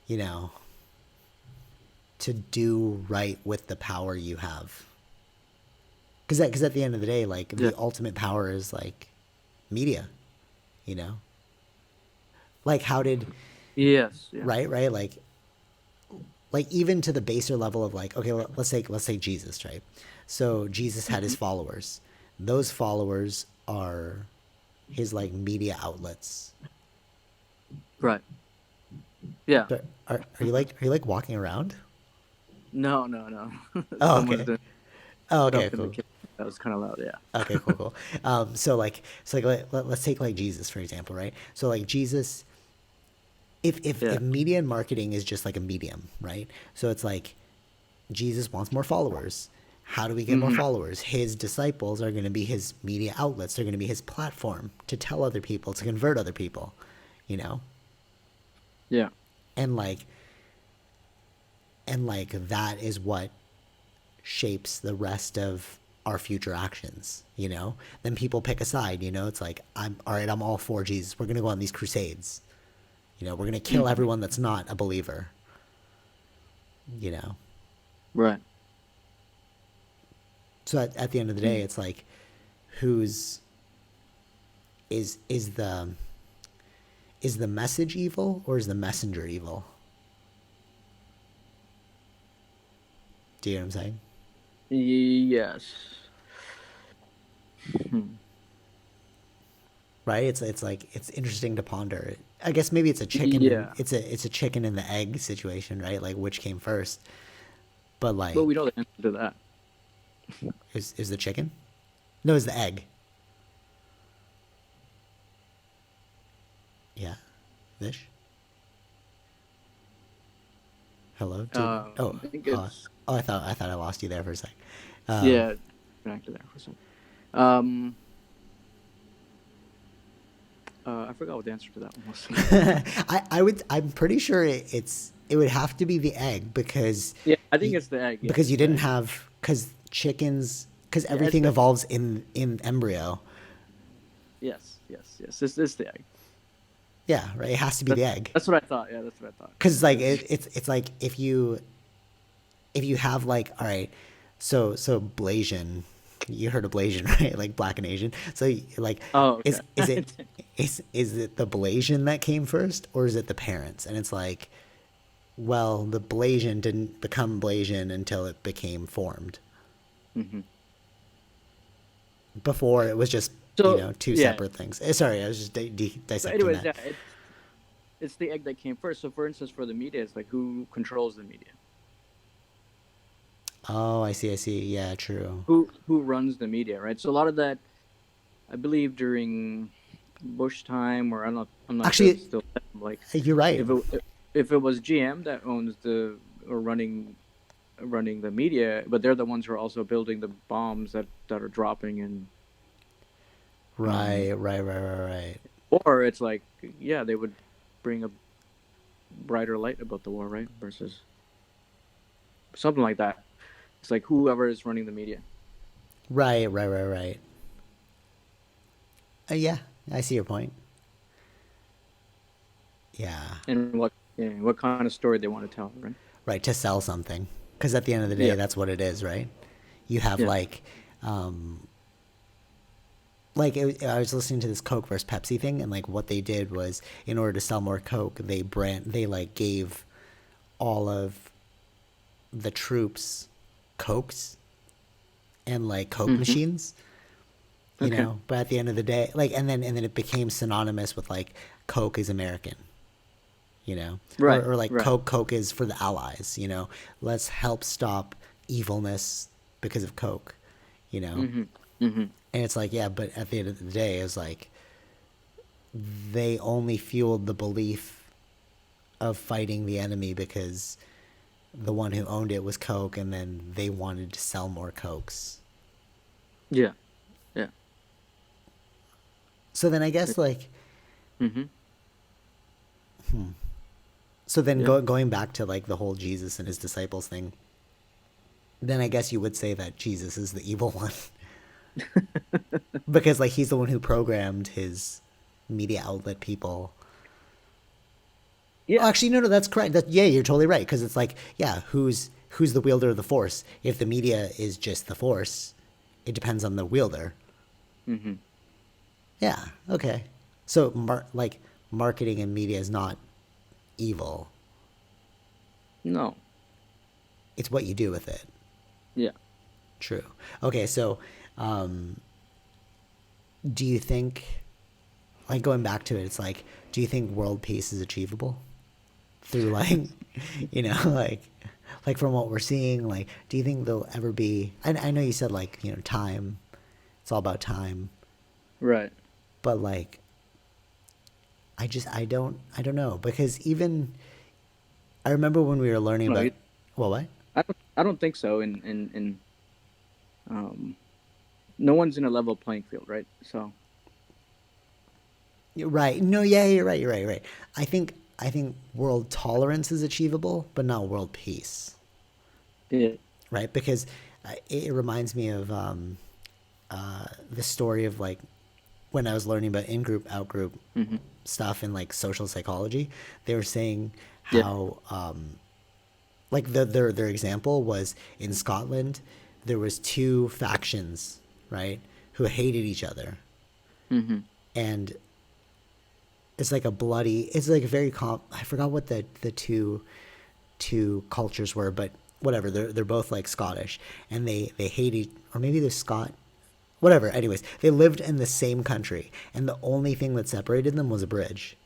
you know, to do right with the power you have. Because at the end of the day, like Yeah. the ultimate power is like media, you know. Like how did Yes. Yeah. right like even to the baser level of like, okay, let's say Jesus, right? So Jesus had his Hmm. followers. Those followers are his like media outlets. Right. Yeah. So are you like walking around? No. No. No. Oh, Someone's okay. doing Oh, okay, stuff in the cool. kitchen. That was kind of loud. Yeah. Okay, cool. So like let's take like Jesus for example, right? So like Jesus, Yeah. if media and marketing is just like a medium, right? So it's like Jesus wants more followers. How do we get more Hmm. followers? His disciples are going to be his media outlets. They're going to be his platform to tell other people, to convert other people, you know? Yeah. And like that is what shapes the rest of our future actions, you know? Then people pick a side, you know? It's like I'm all right, I'm all for Jesus. We're going to go on these crusades. You know, we're going to kill Hmm. everyone that's not a believer, you know? Right. So at the end of the day, it's like who's is the message evil or is the messenger evil? Do you know what I'm saying? Yes. Hmm. Right? It's like it's interesting to ponder. I guess maybe Yeah. it's a chicken and the egg situation, right? Like which came first. But But we like know the answer to that. is the chicken? No, it's the egg. Yeah. Vish? Hello? I think it's I thought I lost you there for a sec. yeah. Back to there for a second. Um. I forgot what the answer to that one was. I'm pretty sure it would have to be the egg Yeah, I think you, it's the egg. Yeah, because you it's the didn't egg. have because Yeah, it's everything the egg. evolves in embryo. Yes, yes, yes. It's the egg. Yeah, right. It has to be That, the egg that's what I thought. Yeah, that's what I thought. because like Because it's like if you have like all right, so Blasian, you heard of Blasian right? Like black and Asian. So like oh, okay. is it is it the Blasian that came first or is it the parents? And it's like well, the Blasian didn't become Blasian until it became formed. Hmm. Before it was just So two yeah. separate things. Sorry, I was just But dissecting anyways, that. yeah, it's the egg that came first. So for instance, for the media, it's like who controls the media? Oh, I see. Yeah, true. Who runs the media, right? So a lot of that, I believe, during Bush time, or I'm not sure if it's Actually, still like you're right. if it was GM that owns the or running the media, but they're the ones who are also building the bombs that are dropping and um Right. or it's like yeah, they would bring a brighter light about the war, right? Versus something like that. It's like whoever is running the media. Right. Yeah, I see your point. Yeah, And what kind of story they want to tell, right? right. To sell something, because at the end of the day, Yeah. that's what it is, right? You have Yeah. um, I was listening to this Coke versus Pepsi thing, and like what they did was, in order to sell more Coke, they like gave all of the troops Cokes and like Coke Mm-hmm. machines, you Okay. know. But at the end of the day, like, and then it became synonymous with like Coke is American, you know, Right. or like Right. Coke is for the Allies, you know. Let's help stop evilness because of Coke, you know. Mm-hmm. Mm-hmm. And it's like, yeah, but at the end of the day, it's like they only fueled the belief of fighting the enemy because the one who owned it was Coke, and then they wanted to sell more Cokes. Yeah. Yeah. So then I guess like, Mm-hmm. so then Yeah. going back to like the whole Jesus and his disciples thing, then I guess you would say that Jesus is the evil one because like he's the one who programmed his media outlet people. Oh, Yeah. actually, no, that's correct. Yeah, you're totally right because it's like, yeah, who's the wielder of the force? If the media is just the force, it depends on the wielder. Mm-hmm. Yeah, okay. So like marketing and media is not evil. No. It's what you do with it. Yeah. True. Okay, so um, do you think, like going back to it, it's like, do you think world peace is achievable through like, like from what we're seeing, like, do you think there'll ever be? I know you said like, time. It's all about time, Right. but like, I don't know because even I remember when we were learning No. about, well, what? I don't think so. In um, no one's in a level playing field, right? So. Right. No, yeah, you're right. You're right. You're right. I think world tolerance is achievable, but not world peace. Yeah. Right? Because it reminds me of the story of like when I was learning about in group, out group Mm-hmm. stuff in like social psychology. They were saying Yeah. how like their example was in Scotland. There was two factions, right, who hated each other, Mm-hmm. and it's like a bloody. It's like a very I forgot what the two cultures were, but whatever. They're both like Scottish, and they hated, or maybe they're Scot. Whatever. Anyways, they lived in the same country, and the only thing that separated them was a bridge.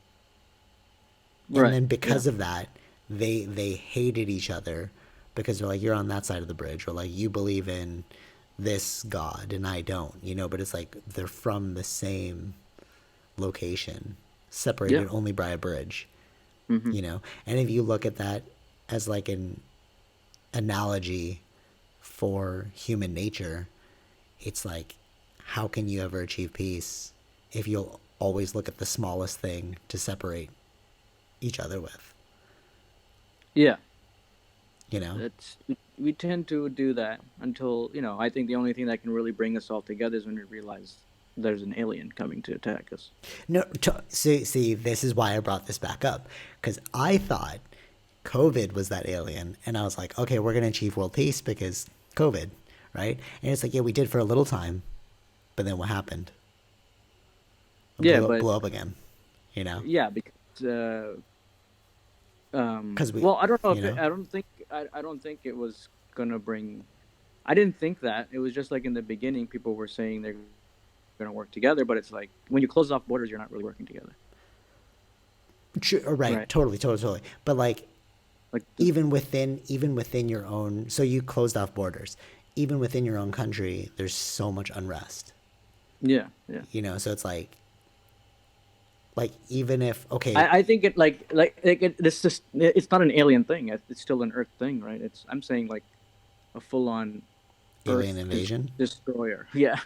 And Right. then Yeah. because of that, they hated each other because they're like, you're on that side of the bridge, or like you believe in this god and I don't, but it's like they're from the same location, Yeah. separated only by a bridge, Mm-hmm. And if you look at that as like an analogy for human nature, it's like, how can you ever achieve peace if you'll always look at the smallest thing to separate each other with, Yeah. you know? We tend to do that until I think the only thing that can really bring us all together is when we realize there's an alien coming to attack us. No, see, this is why I brought this back up because I thought COVID was that alien, and I was like, okay, we're gonna achieve world peace because COVID, right? And it's like, yeah, we did for a little time, but then what happened? It Yeah, blew up, but blew up again, you know? yeah, because Because we, well, I don't know you if know, I don't think it was gonna bring. I didn't think that it was just like in the beginning, people were saying they're gonna work together, but it's like when you close off borders, you're not really working together, right, right? totally, totally, totally. But like, Like, even within your own, so you closed off borders. Even within your own country, there's so much unrest, yeah, yeah. So it's like even if okay, I think it it's just it's not an alien thing. It's still an Earth thing, right? I'm saying like a full on alien Earth invasion. destroyer. Yeah,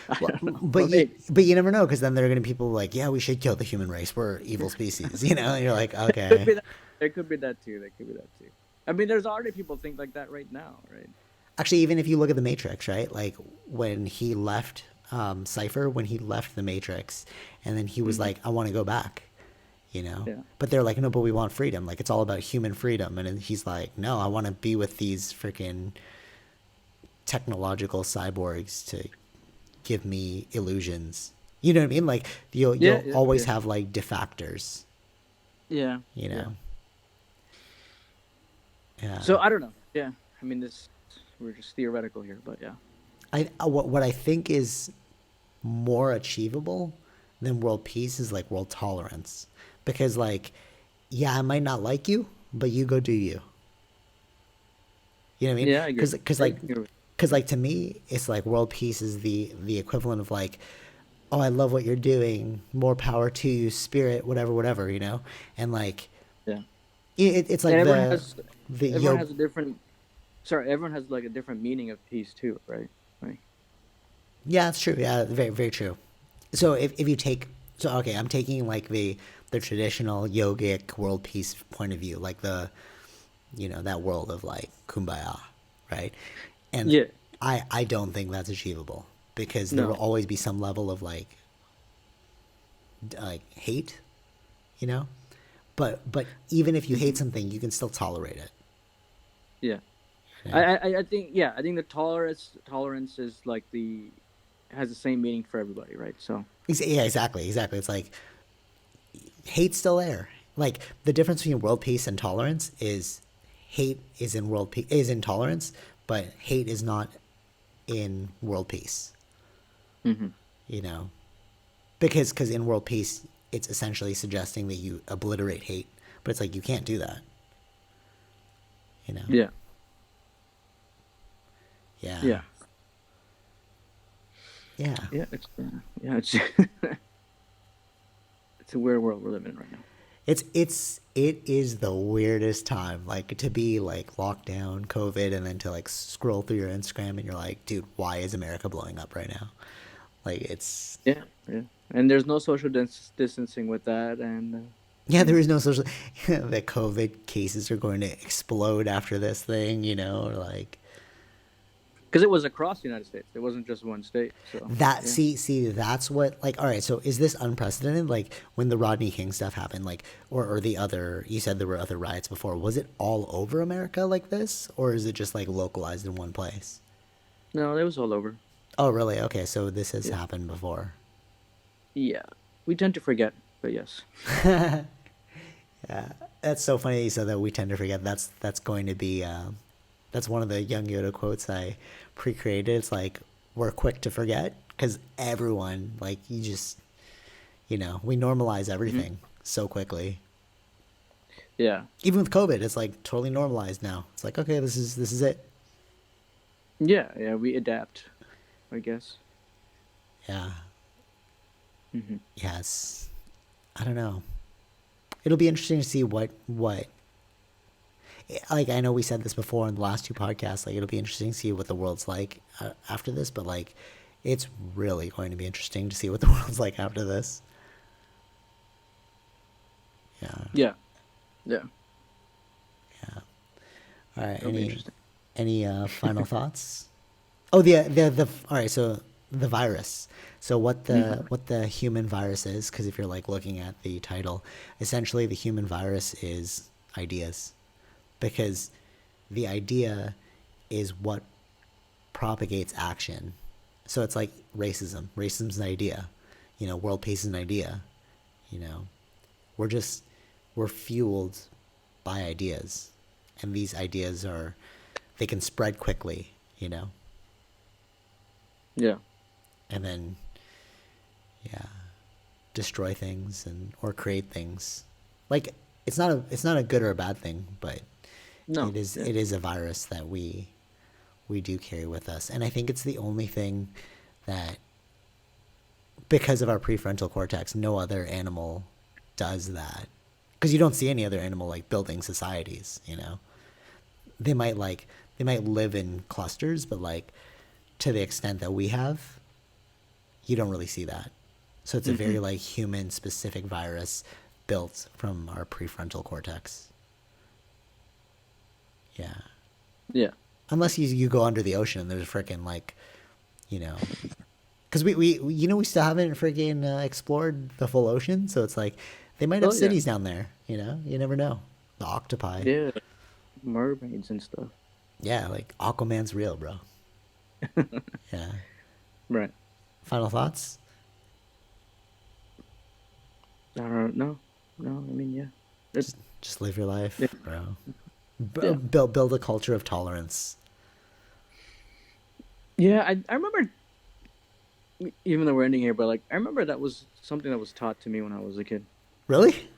I Well, don't know, but but you maybe. but you never know because then there are gonna be people like, yeah, we should kill the human race. We're evil species, And you're like, Could okay. be that. There could be that too. There could be that too. I mean, there's already people think like that right now, right? Actually, even if you look at the Matrix, right? Like when he left Cipher, when he left the Matrix, and then he was Hmm. like, I want to go back. Yeah. But they're like, no, but we want freedom. Like it's all about human freedom, and then he's like, no, I want to be with these freaking technological cyborgs to give me illusions. You know what I mean? Like you'll Yeah. you'll Yeah. always Yeah. have like defactors. Yeah. You Yeah. know? Yeah. So I don't know. Yeah. I mean, this we're just theoretical here, but yeah. What I think is more achievable than world peace is like world tolerance, because like, yeah, I might not like you, but you go do you. You know what I mean? Yeah, I agree. I agree. Because like to me, it's like world peace is the equivalent of like, oh, I love what you're doing, more power to you, spirit, whatever, whatever, you know, and like Yeah, it's and like the everyone yo. has a different. Sorry, everyone has like a different meaning of peace too, right? Like, Yeah, it's true. Yeah, very very true. So if you take, so okay, I'm taking like the traditional yogic world peace point of view, like the, you know, that world of like kumbaya, right? And yeah, I don't think that's achievable, because there will no, always be some level of like hate, you know. But even if you hate hmm something, you can still tolerate it. yeah. You know? I think I think the tolerance is like the has the same meaning for everybody, right? So Yeah, exactly, exactly. It's like hate's still there. Like the difference between world peace and tolerance is hate is in world peace is in tolerance, but hate is not in world peace. hmm You know, because in world peace, it's essentially suggesting that you obliterate hate, but it's like you can't do that. You know. yeah, Yeah. yeah, Yeah. yeah. Yeah, it's it's a weird world we're living in right now. It is the weirdest time, like to be like locked down, COVID, and then to like scroll through your Instagram and you're like, dude, why is America blowing up right now? Like it's, Yeah, yeah. And there's no social distancing with that, and yeah, you there know, is no social. The COVID cases are going to explode after this thing, you know, or like because it was across the United States. It wasn't just one state. So that. yeah. See, that's what like. All right, so is this unprecedented? Like when the Rodney King stuff happened, like or the other. You said there were other riots before. Was it all over America like this, or is it just like localized in one place? No, it was all over. Oh, really? Okay, so this has Yeah, happened before. yeah. We tend to forget, but yes. That's so funny that you said that. We tend to forget. That's going to be that's one of the young Yoda quotes I pre-created. It's like we're quick to forget because everyone like you just, you know, we normalize hmm everything so quickly. Yeah, Even with COVID, it's like totally normalized now. It's like okay, this is it. yeah, yeah. We adapt, I guess. Yeah. hmm Yes. I don't know. It'll be interesting to see what like I know we said this before in the last two podcasts. Like it'll be interesting to see what the world's like after this, but like it's really going to be interesting to see what the world's like after this. Yeah. Yeah, yeah. Yeah. All right. It'll be interesting. Any final thoughts? Oh, the all right. So the virus. So hmm what the human virus is? Because if you're like looking at the title, essentially the human virus is ideas, because the idea is what propagates action. So it's like racism. Racism's an idea. You know, world peace is an idea. You know, we're just we're fueled by ideas, and these ideas are they can spread quickly. You know, Yeah, and then yeah, destroy things and or create things. Like it's not a good or a bad thing, but no, yeah, it is a virus that we do carry with us, and I think it's the only thing that because of our prefrontal cortex, no other animal does that. Because you don't see any other animal like building societies. You know, they might like they might live in clusters, but like to the extent that we have, you don't really see that. So it's a hmm very like human specific virus built from our prefrontal cortex. Yeah. yeah, Unless you go under the ocean and there's a freaking like, you know, because you know we still haven't freaking explored the full ocean, so it's like they might have oh yeah, cities down there. You know, you never know. The octopi. yeah. Mermaids and stuff. Yeah, like Aquaman's real, bro. Yeah. Right. Final thoughts? No, no. I mean, yeah. It, Just live your life, it, bro. Yeah. Build a culture of tolerance. Yeah, I remember, even though we're ending here, but like I remember that was something that was taught to me when I was a kid Really?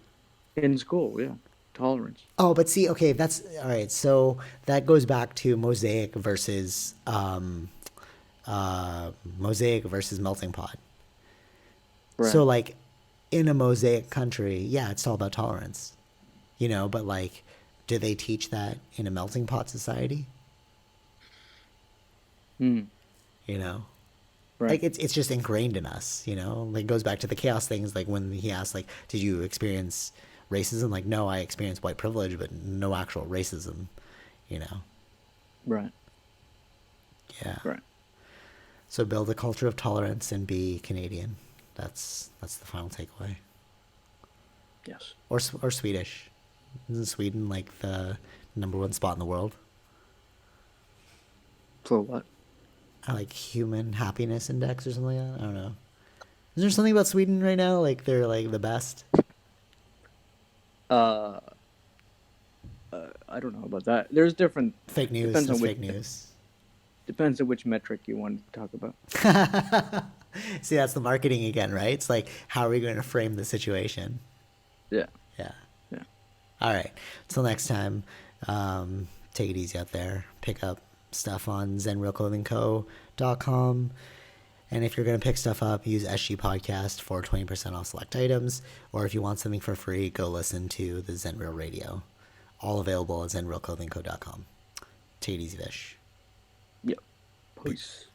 in school. Yeah, tolerance. Oh, but see, okay, that's all right. So that goes back to mosaic versus melting pot. So Right. like in a mosaic country, yeah, it's all about tolerance, but like, do they teach that in a melting pot society? Hmm. You know, Right. like it's just ingrained in us. Like it goes back to the chaos things. Like when he asked, like, did you experience racism? Like, no, I experienced white privilege, but no actual racism. You know, Right. yeah. Right. So build a culture of tolerance and be Canadian. That's the final takeaway. Yes. Or Swedish. Isn't Sweden like the number one spot in the world? For what? Like human happiness index or something like that. I don't know. Is there something about Sweden right now? Like they're like the best. Uh, I don't know about that. There's different. Fake news. Depends That's on which. fake news. Depends on which metric you want to talk about. See, that's the marketing again, right? It's like, how are we going to frame the situation? Yeah. Yeah. Yeah. All right. Till next time, take it easy out there. Pick up stuff on zenrealclothingco.com. And if you're going to pick stuff up, use SG Podcast for 20% off select items. Or if you want something for free, go listen to the Zen Real Radio. All available at zenrealclothingco.com. Take it easy, Vish. Yep. Peace.